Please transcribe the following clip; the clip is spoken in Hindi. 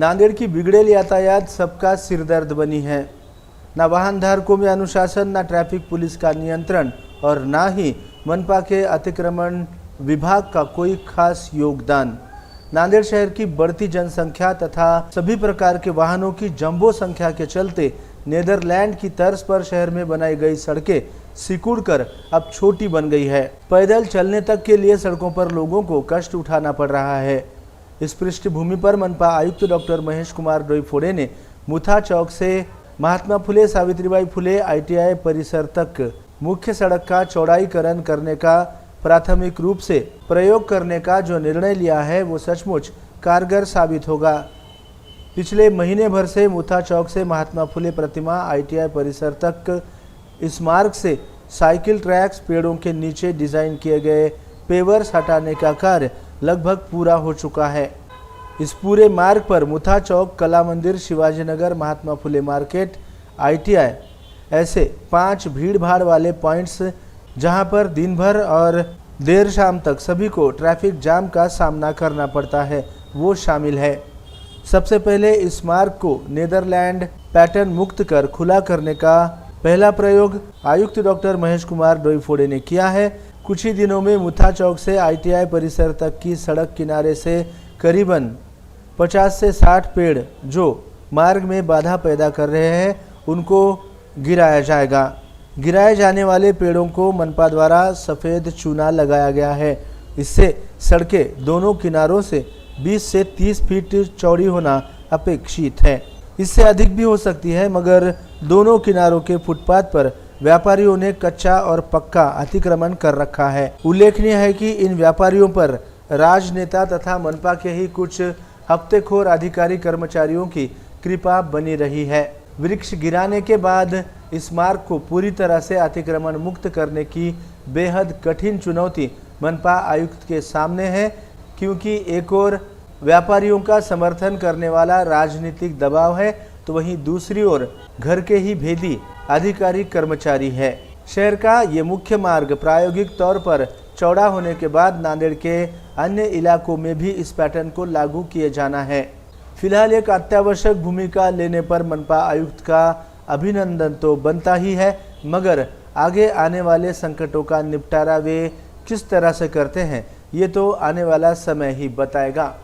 नांदेड़ की बिगड़ेल यातायात सबका सिरदर्द बनी है। न वाहन धारकों में अनुशासन, न ट्रैफिक पुलिस का नियंत्रण और न ही मनपा के अतिक्रमण विभाग का कोई खास योगदान। नांदेड़ शहर की बढ़ती जनसंख्या तथा सभी प्रकार के वाहनों की जंबो संख्या के चलते नेदरलैंड की तर्ज पर शहर में बनाई गई सड़कें सिकुड़कर अब छोटी बन गई है। पैदल चलने तक के लिए सड़कों पर लोगों को कष्ट उठाना पड़ रहा है। इस पृष्ठभूमि पर मनपा आयुक्त डॉक्टर महेश कुमार डोईफोड़े ने मुथा चौक से महात्मा फुले सावित्रीबाई फुले ITI परिसर तक मुख्य सड़क का चौड़ाईकरण करने का प्राथमिक रूप से प्रयोग करने का जो निर्णय लिया है वो सचमुच कारगर साबित होगा। पिछले महीने भर से मुथा चौक से महात्मा फुले प्रतिमा ITI परिसर तक इस मार्ग से साइकिल ट्रैक्स, पेड़ों के नीचे डिजाइन किए गए पेवर्स हटाने का कार्य लगभग पूरा हो चुका है। इस पूरे मार्ग पर मुथा चौक, कला मंदिर, शिवाजी नगर, महात्मा फुले मार्केट, ITI ऐसे 5 भीड़ भाड़ वाले पॉइंट्स जहां पर दिन भर और देर शाम तक सभी को ट्रैफिक जाम का सामना करना पड़ता है वो शामिल है। सबसे पहले इस मार्ग को नेदरलैंड पैटर्न मुक्त कर खुला करने का पहला प्रयोग आयुक्त डॉक्टर महेश कुमार डोईफोड़े ने किया है। कुछ ही दिनों में मुथा चौक से ITI परिसर तक की सड़क किनारे से करीबन 50 से 60 पेड़ जो मार्ग में बाधा पैदा कर रहे हैं उनको गिराया जाएगा। गिराए जाने वाले पेड़ों को मनपा द्वारा सफ़ेद चूना लगाया गया है। इससे सड़कें दोनों किनारों से 20 से 30 फीट चौड़ी होना अपेक्षित है। इससे अधिक भी हो सकती है, मगर दोनों किनारों के फुटपाथ पर व्यापारियों ने कच्चा और पक्का अतिक्रमण कर रखा है। उल्लेखनीय है कि इन व्यापारियों पर राजनेता तथा मनपा के ही कुछ हफ्तेखोर अधिकारी कर्मचारियों की कृपा बनी रही है। वृक्ष गिराने के बाद इस मार्ग को पूरी तरह से अतिक्रमण मुक्त करने की बेहद कठिन चुनौती मनपा आयुक्त के सामने है, क्योंकि एक ओर व्यापारियों का समर्थन करने वाला राजनीतिक दबाव है तो वहीं दूसरी ओर घर के ही भेदी अधिकारी कर्मचारी है। शहर का ये मुख्य मार्ग प्रायोगिक तौर पर चौड़ा होने के बाद नांदेड़ के अन्य इलाकों में भी इस पैटर्न को लागू किए जाना है। फिलहाल एक अत्यावश्यक भूमिका लेने पर मनपा आयुक्त का अभिनंदन तो बनता ही है, मगर आगे आने वाले संकटों का निपटारा वे किस तरह से करते हैं ये तो आने वाला समय ही बताएगा।